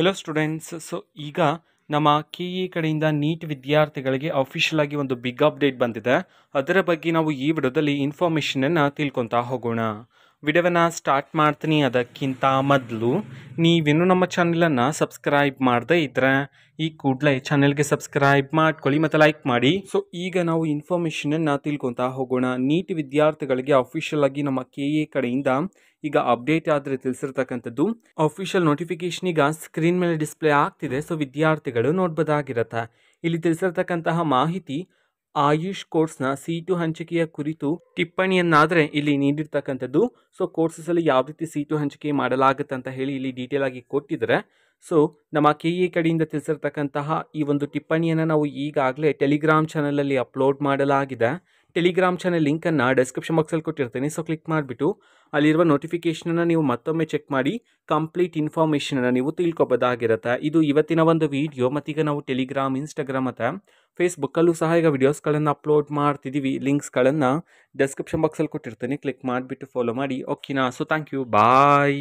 Hello students. ಈಗ ನಮ್ಮ K E ಕಡೆಯಿಂದ ನೀಟ್ ವಿದ್ಯಾರ್ಥಿಗಳಿಗೆ ಅಫಿಷಿಯಲ್ ಆಗಿ ಒಂದು ಬಿಗ್ ಅಪ್ಡೇಟ್ ಬಂದಿದೆ. ಅದರ ಬಗ್ಗೆ ನಾವು ಈ ವಿಡಿಯೋದಲ್ಲಿ ಇನ್ಫಾರ್ಮೇಷನನ್ನು ತಿಳ್ಕೊತಾ ಹೋಗೋಣ. ವಿಡಿಯೋವನ್ನು ಸ್ಟಾರ್ಟ್ ಮಾಡ್ತೀನಿ. ಅದಕ್ಕಿಂತ ಮೊದಲು ನೀವಿನ್ನೂ ನಮ್ಮ ಚಾನಲನ್ನು ಸಬ್ಸ್ಕ್ರೈಬ್ ಮಾಡದೇ ಇದ್ದರೆ ಈ ಕೂಡಲೇ ಚಾನೆಲ್ಗೆ ಸಬ್ಸ್ಕ್ರೈಬ್ ಮಾಡ್ಕೊಳ್ಳಿ ಮತ್ತು ಲೈಕ್ ಮಾಡಿ. ಈಗ ನಾವು ಇನ್ಫಾರ್ಮೇಷನನ್ನು ತಿಳ್ಕೊತಾ ಹೋಗೋಣ. ನೀಟ್ ವಿದ್ಯಾರ್ಥಿಗಳಿಗೆ ಅಫಿಷಿಯಲ್ ಆಗಿ ನಮ್ಮ ಕೆ ಇ ಕಡೆಯಿಂದ ಈಗ ಅಪ್ಡೇಟ್ ಆದರೆ ತಿಳಿಸಿರ್ತಕ್ಕಂಥದ್ದು. ಅಫಿಷಿಯಲ್ ನೋಟಿಫಿಕೇಶನ್ ಈಗ ಸ್ಕ್ರೀನ್ ಮೇಲೆ ಡಿಸ್ಪ್ಲೇ ಆಗ್ತಿದೆ. ವಿದ್ಯಾರ್ಥಿಗಳು ನೋಡ್ಬೋದಾಗಿರುತ್ತೆ. ಇಲ್ಲಿ ತಿಳಿಸಿರ್ತಕ್ಕಂತಹ ಮಾಹಿತಿ ಆಯುಷ್ ಕೋರ್ಸ್ನ ಸೀಟು ಹಂಚಿಕೆಯ ಕುರಿತು ಟಿಪ್ಪಣಿಯನ್ನಾದರೆ ಇಲ್ಲಿ ನೀಡಿರ್ತಕ್ಕಂಥದ್ದು. ಕೋರ್ಸಸಲ್ಲಿ ಯಾವ ರೀತಿ ಸೀಟು ಹಂಚಿಕೆ ಮಾಡಲಾಗುತ್ತೆ ಅಂತ ಹೇಳಿ ಇಲ್ಲಿ ಡೀಟೇಲ್ ಆಗಿ ಕೊಟ್ಟಿದ್ದಾರೆ. ನಮ್ಮ ಕೆ ಇ ಕಡೆಯಿಂದ ತಿಳಿಸಿರ್ತಕ್ಕಂತಹ ಈ ಒಂದು ಟಿಪ್ಪಣಿಯನ್ನು ನಾವು ಈಗಾಗಲೇ ಟೆಲಿಗ್ರಾಮ್ ಚಾನಲಲ್ಲಿ ಅಪ್ಲೋಡ್ ಮಾಡಲಾಗಿದೆ. ಟೆಲಿಗ್ರಾಮ್ ಚಾನಲ್ ಲಿಂಕನ್ನು ಡಿಸ್ಕ್ರಿಪ್ಷನ್ ಬಾಕ್ಸಲ್ಲಿ ಕೊಟ್ಟಿರ್ತೀನಿ. ಕ್ಲಿಕ್ ಮಾಡಿಬಿಟ್ಟು ಅಲ್ಲಿರುವ ನೋಟಿಫಿಕೇಷನನ್ನು ನೀವು ಮತ್ತೊಮ್ಮೆ ಚೆಕ್ ಮಾಡಿ ಕಂಪ್ಲೀಟ್ ಇನ್ಫಾರ್ಮೇಷನನ್ನು ನೀವು ತಿಳ್ಕೊಬೋದಾಗಿರುತ್ತೆ. ಇದು ಇವತ್ತಿನ ಒಂದು ವಿಡಿಯೋ. ಮತ್ತೀಗ ನಾವು ಟೆಲಿಗ್ರಾಮ್, ಇನ್ಸ್ಟಾಗ್ರಾಮ್ ಮತ್ತು ಫೇಸ್ಬುಕ್ಕಲ್ಲೂ ಸಹ ಈಗ ವಿಡಿಯೋಸ್ಗಳನ್ನು ಅಪ್ಲೋಡ್ ಮಾಡ್ತಿದ್ದೀವಿ. ಲಿಂಕ್ಸ್ಗಳನ್ನು ಡಿಸ್ಕ್ರಿಪ್ಷನ್ ಬಾಕ್ಸಲ್ಲಿ ಕೊಟ್ಟಿರ್ತೀನಿ. ಕ್ಲಿಕ್ ಮಾಡಿಬಿಟ್ಟು ಫಾಲೋ ಮಾಡಿ. ಓಕೆನಾ? Thank you. ಬಾಯ್.